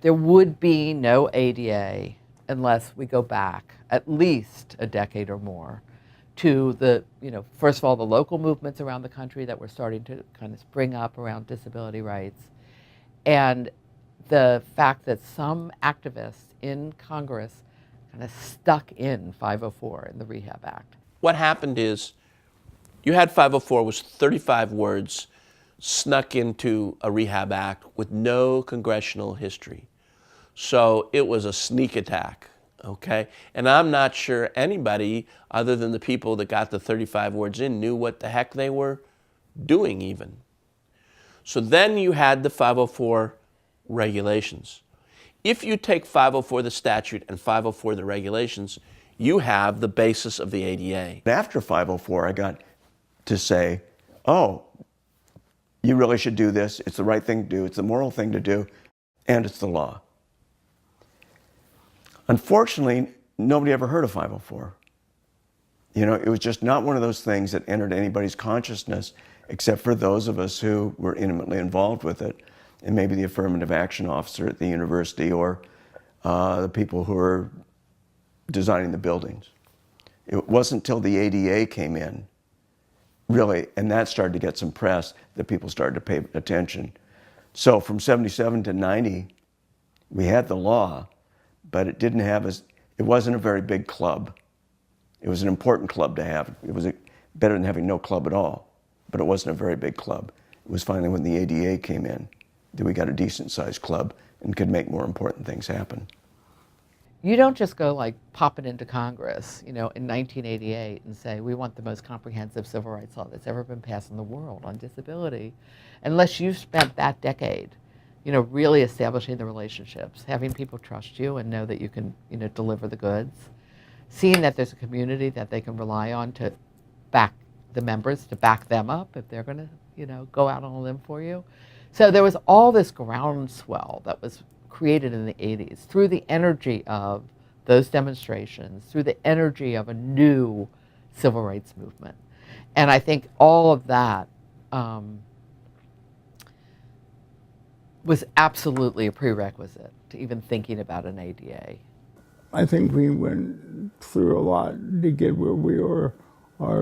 there would be no ADA unless we go back at least a decade or more to the, first of all, the local movements around the country that were starting to kind of spring up around disability rights, and the fact that some activists in Congress kind of stuck in 504 in the Rehab Act. What happened is you had 504 was 35 words snuck into a Rehab Act with no congressional history. So it was a sneak attack, okay? And I'm not sure anybody other than the people that got the 35 words in knew what the heck they were doing even. So then you had the 504 regulations. If you take 504 the statute and 504 the regulations, you have the basis of the ADA. After 504, I got to say, oh, you really should do this. It's the right thing to do. It's the moral thing to do. And it's the law. Unfortunately, nobody ever heard of 504. It was just not one of those things that entered anybody's consciousness except for those of us who were intimately involved with it, and maybe the affirmative action officer at the university or the people who were designing the buildings. It wasn't until the ADA came in, really, and that started to get some press, that people started to pay attention. So from 77 to 90, we had the law, but it wasn't a very big club. It was an important club to have. It was better than having no club at all, but it wasn't a very big club. It was finally when the ADA came in that we got a decent sized club and could make more important things happen. You don't just go like pop it into Congress, in 1988 and say, we want the most comprehensive civil rights law that's ever been passed in the world on disability, unless you've spent that decade, really establishing the relationships, having people trust you and know that you can, deliver the goods, seeing that there's a community that they can rely on to back the members, to back them up if they're going to, go out on a limb for you. So there was all this groundswell that was created in the 80s through the energy of those demonstrations, through the energy of a new civil rights movement. And I think all of that was absolutely a prerequisite to even thinking about an ADA. I think we went through a lot to get where we are,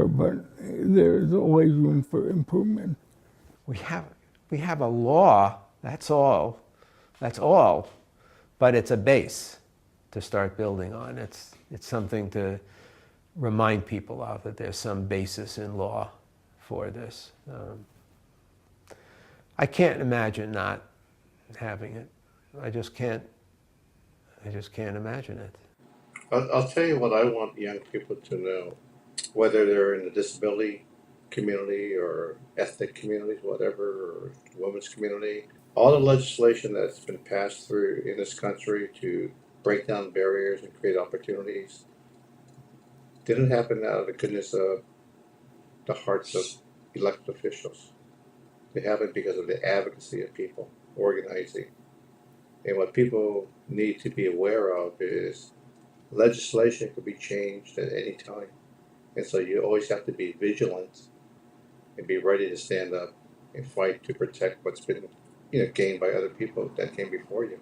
but there's always room for improvement. We have a law, that's all, but it's a base to start building on. It's something to remind people of, that there's some basis in law for this. I can't imagine not having it. I just can't imagine it. I'll tell you what I want young people to know, whether they're in the disability community or ethnic communities, whatever, or women's community. All the legislation that's been passed through in this country to break down barriers and create opportunities didn't happen out of the goodness of the hearts of elected officials. They happened because of the advocacy of people organizing. And what people need to be aware of is legislation could be changed at any time. And so you always have to be vigilant and be ready to stand up and fight to protect what's been gained by other people that came before you.